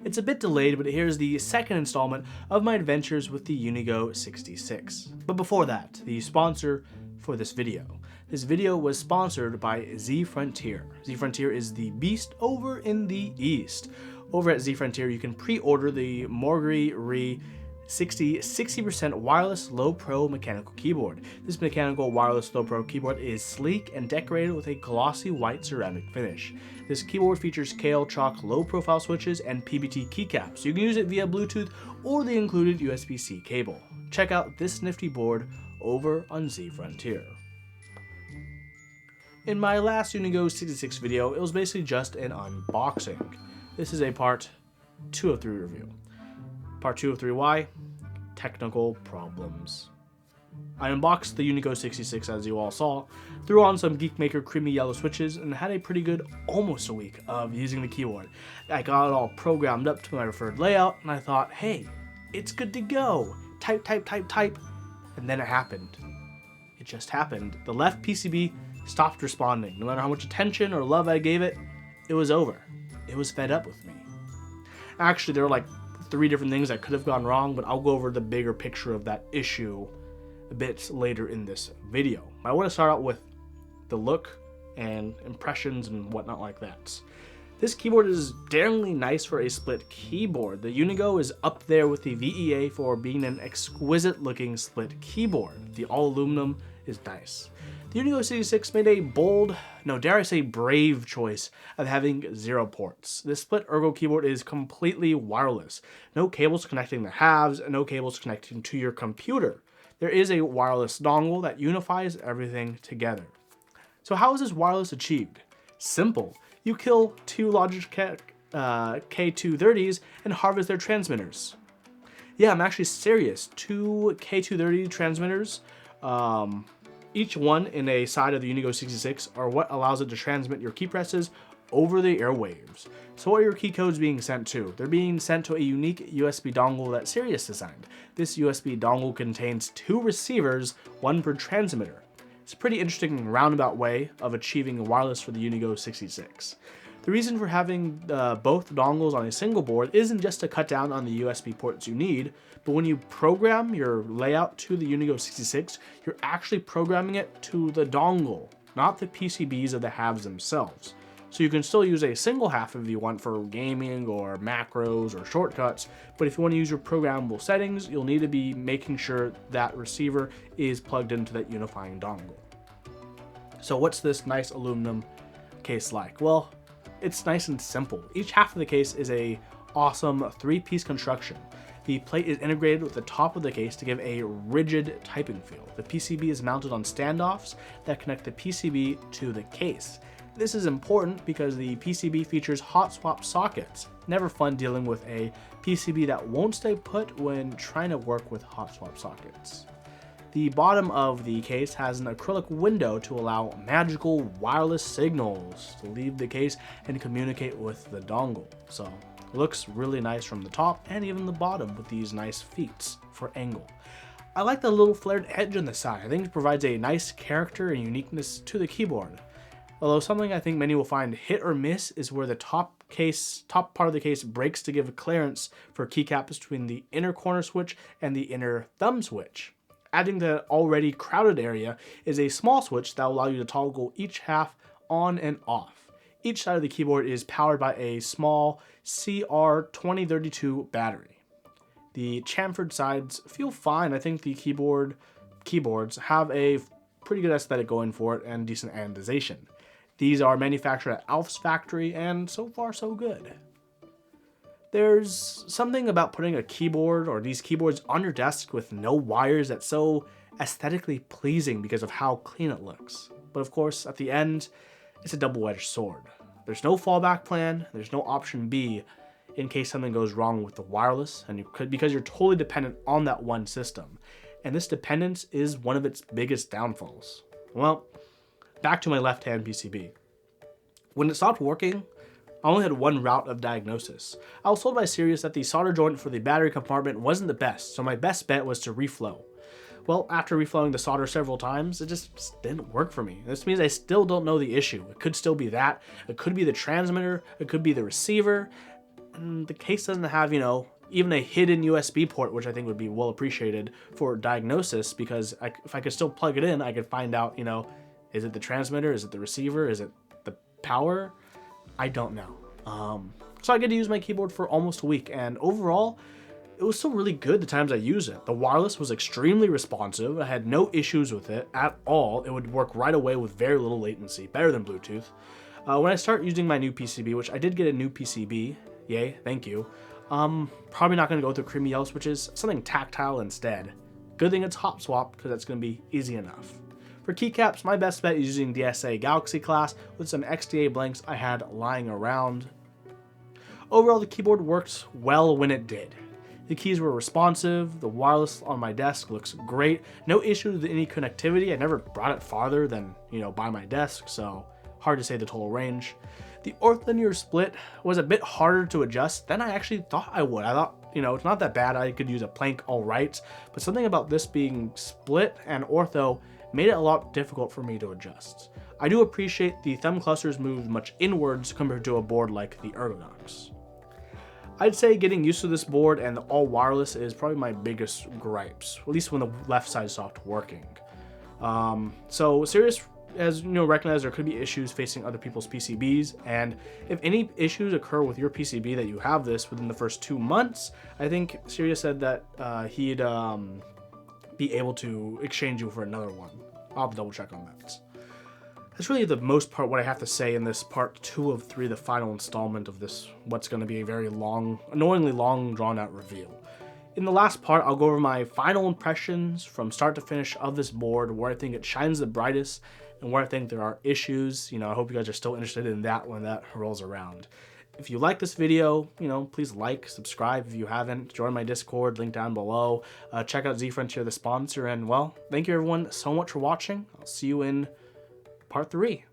It's a bit delayed, but here's the second installment of my adventures with the Unigo66. But before that, the sponsor for this video. This video was sponsored by Z-Frontier. Z-Frontier is the beast over in the East. Over at Z-Frontier, you can pre-order the Morgri Re 60% wireless low pro mechanical keyboard. This mechanical wireless low pro keyboard is sleek and decorated with a glossy white ceramic finish. This keyboard features Kale Chalk low profile switches and PBT keycaps, so you can use it via Bluetooth or the included USB-C cable. Check out this nifty board over on Z-Frontier. In my last Unigo66 video, it was basically just an unboxing. This is a part 2 of 3 review. Part 2 of 3 why? Technical problems. I unboxed the Unigo66 as you all saw, threw on some Geekmaker creamy yellow switches, and had a pretty good almost a week of using the keyboard. I got it all programmed up to my preferred layout, and I thought, hey, it's good to go. Type, type, type, type. And then it happened. It just happened. The left PCB stopped responding. No matter how much attention or love I gave it, it was over. It was fed up with me. Actually, there were like 3 different things that could have gone wrong, but I'll go over the bigger picture of that issue a bit later in this video. I want to start out with the look and impressions and whatnot like that. This keyboard is daringly nice for a split keyboard. The Unigo is up there with the VEA for being an exquisite looking split keyboard. The all aluminum is nice. The Unigo66 made a bold, no, dare I say brave choice of having 0 ports. This split ergo keyboard is completely wireless. No cables connecting the halves, and no cables connecting to your computer. There is a wireless dongle that unifies everything together. So how is this wireless achieved? Simple. You kill 2 Logitech K230s and harvest their transmitters. Yeah, I'm actually serious. 2 K230 transmitters, each one in a side of the Unigo66 are what allows it to transmit your key presses over the airwaves. So what are your key codes being sent to? They're being sent to a unique USB dongle that Sirius designed. This USB dongle contains 2 receivers, 1 per transmitter. It's a pretty interesting roundabout way of achieving wireless for the Unigo66. The reason for having both dongles on a single board isn't just to cut down on the USB ports you need, but when you program your layout to the Unigo66, you're actually programming it to the dongle, not the PCBs of the halves themselves. So you can still use a single half if you want for gaming or macros or shortcuts, but if you want to use your programmable settings, you'll need to be making sure that receiver is plugged into that unifying dongle. So what's this nice aluminum case like? Well, it's nice and simple. Each half of the case is a awesome 3-piece construction. The plate is integrated with the top of the case to give a rigid typing feel. The PCB is mounted on standoffs that connect the PCB to the case. This is important because the PCB features hot swap sockets. Never fun dealing with a PCB that won't stay put when trying to work with hot swap sockets. The bottom of the case has an acrylic window to allow magical wireless signals to leave the case and communicate with the dongle. So it looks really nice from the top and even the bottom with these nice feet for angle. I like the little flared edge on the side. I think it provides a nice character and uniqueness to the keyboard. Although something I think many will find hit or miss is where the top part of the case breaks to give clearance for keycaps between the inner corner switch and the inner thumb switch. Adding to the already crowded area is a small switch that will allow you to toggle each half on and off. Each side of the keyboard is powered by a small CR2032 battery. The chamfered sides feel fine. I think the keyboards have a pretty good aesthetic going for it and decent anodization. These are manufactured at Alf's factory, and so far so good. There's something about putting a keyboard or these keyboards on your desk with no wires that's so aesthetically pleasing because of how clean it looks. But of course, at the end, it's a double-edged sword. There's no fallback plan, there's no option B in case something goes wrong with the wireless, and because you're totally dependent on that one system. And this dependence is one of its biggest downfalls. Well, back to my left-hand PCB. When it stopped working, I only had one route of diagnosis. I was told by Sirius that the solder joint for the battery compartment wasn't the best, so my best bet was to reflow. Well, after reflowing the solder several times, it just didn't work for me. This means I still don't know the issue. It could still be that, it could be the transmitter, it could be the receiver. And the case doesn't have, even a hidden USB port, which I think would be well appreciated for diagnosis, because if I could still plug it in, I could find out, is it the transmitter? Is it the receiver? Is it the power? I don't know. So I get to use my keyboard for almost a week, and overall, it was still really good the times I used it. The wireless was extremely responsive. I had no issues with it at all. It would work right away with very little latency, better than Bluetooth. When I start using my new PCB, which I did get a new PCB, yay, thank you, probably not going to go with the creamy yellow switches, something tactile instead. Good thing it's hot swap, because that's going to be easy enough. For keycaps, my best bet is using the SA Galaxy class with some XDA blanks I had lying around. Overall, the keyboard worked well when it did. The keys were responsive, the wireless on my desk looks great, no issue with any connectivity. I never brought it farther than, by my desk, so hard to say the total range. The ortholinear split was a bit harder to adjust than I actually thought I would. I thought, it's not that bad, I could use a plank all right, but something about this being split and ortho made it a lot difficult for me to adjust. I do appreciate the thumb clusters moved much inwards compared to a board like the Ergonox. I'd say getting used to this board and the all wireless is probably my biggest gripes, at least when the left side stopped working. So Sirius has recognized there could be issues facing other people's PCBs, and if any issues occur with your PCB that you have this within the first 2 months, I think Sirius said that he'd be able to exchange you for another one. I'll have to double check on that. That's really the most part what I have to say in this part 2 of 3, the final installment of this, what's going to be a very long, annoyingly long, drawn-out reveal. In the last part, I'll go over my final impressions from start to finish of this board, where I think it shines the brightest, and where I think there are issues. I hope you guys are still interested in that when that rolls around. If you like this video, please like, subscribe if you haven't, join my Discord, link down below, check out Z-Frontier, the sponsor, and well, thank you everyone so much for watching. I'll see you in Part 3.